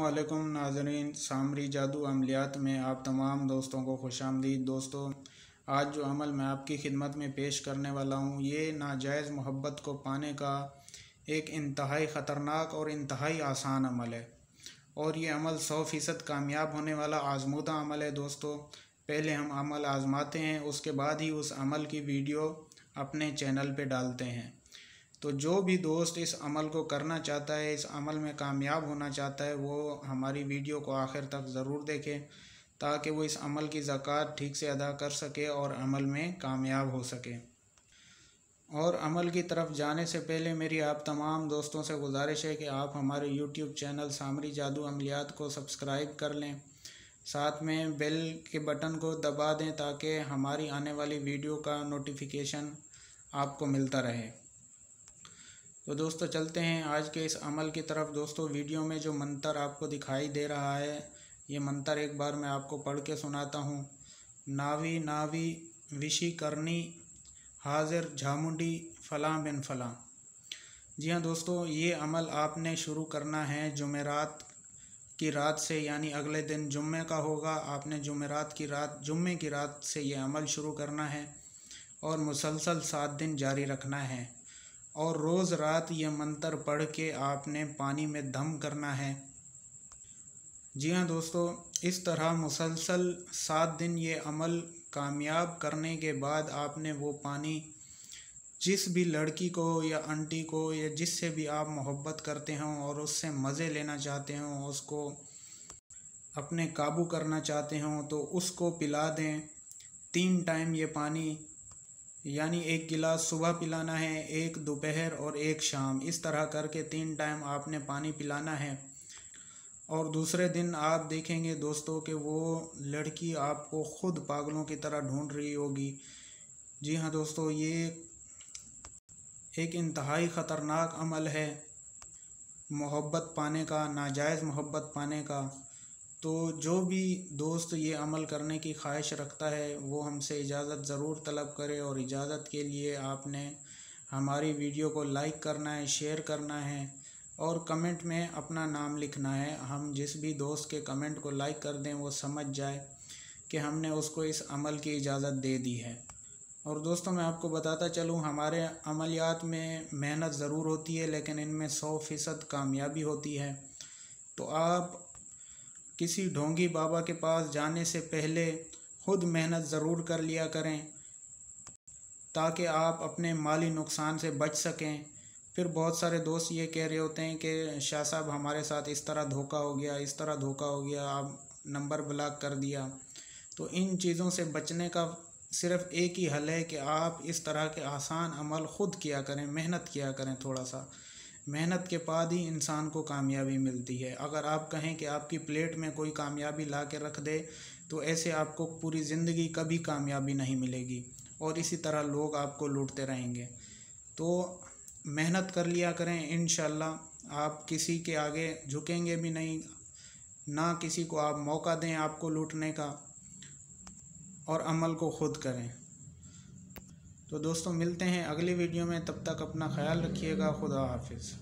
अस्सलामुअलैकुम नाज़रीन, सामरी जादू अमलियात में आप तमाम दोस्तों को खुशामदीद। दोस्तों, आज जो अमल मैं आपकी खिदमत में पेश करने वाला हूँ, ये नाजायज़ मोहब्बत को पाने का एक इंतहाई ख़तरनाक और इंतहाई आसान अमल है और ये अमल 100% कामयाब होने वाला आज़मूदा अमल है। दोस्तों, पहले हम अमल आज़माते हैं, उसके बाद ही उस अमल की वीडियो अपने चैनल पे डालते हैं। तो जो भी दोस्त इस अमल को करना चाहता है, इस अमल में कामयाब होना चाहता है, वो हमारी वीडियो को आखिर तक ज़रूर देखें ताकि वो इस अमल की ज़कात ठीक से अदा कर सके और अमल में कामयाब हो सके। और अमल की तरफ जाने से पहले मेरी आप तमाम दोस्तों से गुजारिश है कि आप हमारे यूट्यूब चैनल सामरी जादू अमलियात को सब्सक्राइब कर लें, साथ में बेल के बटन को दबा दें ताकि हमारी आने वाली वीडियो का नोटिफिकेशन आपको मिलता रहे। तो दोस्तों, चलते हैं आज के इस अमल की तरफ। दोस्तों, वीडियो में जो मंतर आपको दिखाई दे रहा है, ये मंतर एक बार मैं आपको पढ़ के सुनाता हूँ। नावी नावी विशी करनी हाजिर झामुंडी फ़लाँ बिन फ़लाँ। जी हाँ दोस्तों, ये अमल आपने शुरू करना है जुमेरात की रात से, यानी अगले दिन जुम्मे का होगा। आपने जुम्मे की रात से ये अमल शुरू करना है और मुसलसल 7 दिन जारी रखना है और रोज़ रात ये मंतर पढ़ के आपने पानी में दम करना है। जी हाँ दोस्तों, इस तरह मुसलसल 7 दिन ये अमल कामयाब करने के बाद आपने वो पानी जिस भी लड़की को या आंटी को या जिससे भी आप मोहब्बत करते हों और उससे मज़े लेना चाहते हों, उसको अपने काबू करना चाहते हों, तो उसको पिला दें 3 टाइम ये पानी, यानी 1 गिलास सुबह पिलाना है, 1 दोपहर और 1 शाम। इस तरह करके 3 टाइम आपने पानी पिलाना है और दूसरे दिन आप देखेंगे दोस्तों कि वो लड़की आपको ख़ुद पागलों की तरह ढूंढ रही होगी। जी हाँ दोस्तों, ये एक इंतहाई ख़तरनाक अमल है मोहब्बत पाने का, नाजायज़ मोहब्बत पाने का। तो जो भी दोस्त ये अमल करने की ख्वाहिश रखता है वो हमसे इजाज़त ज़रूर तलब करे और इजाज़त के लिए आपने हमारी वीडियो को लाइक करना है, शेयर करना है और कमेंट में अपना नाम लिखना है। हम जिस भी दोस्त के कमेंट को लाइक कर दें वो समझ जाए कि हमने उसको इस अमल की इजाज़त दे दी है। और दोस्तों, मैं आपको बताता चलूँ, हमारे अमलियात में मेहनत ज़रूर होती है लेकिन इनमें 100% कामयाबी होती है। तो आप किसी ढोंगी बाबा के पास जाने से पहले ख़ुद मेहनत ज़रूर कर लिया करें ताकि आप अपने माली नुकसान से बच सकें। फिर बहुत सारे दोस्त ये कह रहे होते हैं कि शाह साहब हमारे साथ इस तरह धोखा हो गया, इस तरह धोखा हो गया, आप नंबर ब्लॉक कर दिया। तो इन चीज़ों से बचने का सिर्फ़ एक ही हल है कि आप इस तरह के आसान अमल ख़ुद किया करें, मेहनत किया करें। थोड़ा सा मेहनत के बाद ही इंसान को कामयाबी मिलती है। अगर आप कहें कि आपकी प्लेट में कोई कामयाबी ला के रख दे तो ऐसे आपको पूरी ज़िंदगी कभी कामयाबी नहीं मिलेगी और इसी तरह लोग आपको लूटते रहेंगे। तो मेहनत कर लिया करें, इंशाअल्लाह आप किसी के आगे झुकेंगे भी नहीं, ना किसी को आप मौका दें आपको लूटने का, और अमल को ख़ुद करें। तो दोस्तों, मिलते हैं अगली वीडियो में, तब तक अपना ख्याल रखिएगा। खुदा हाफिज़।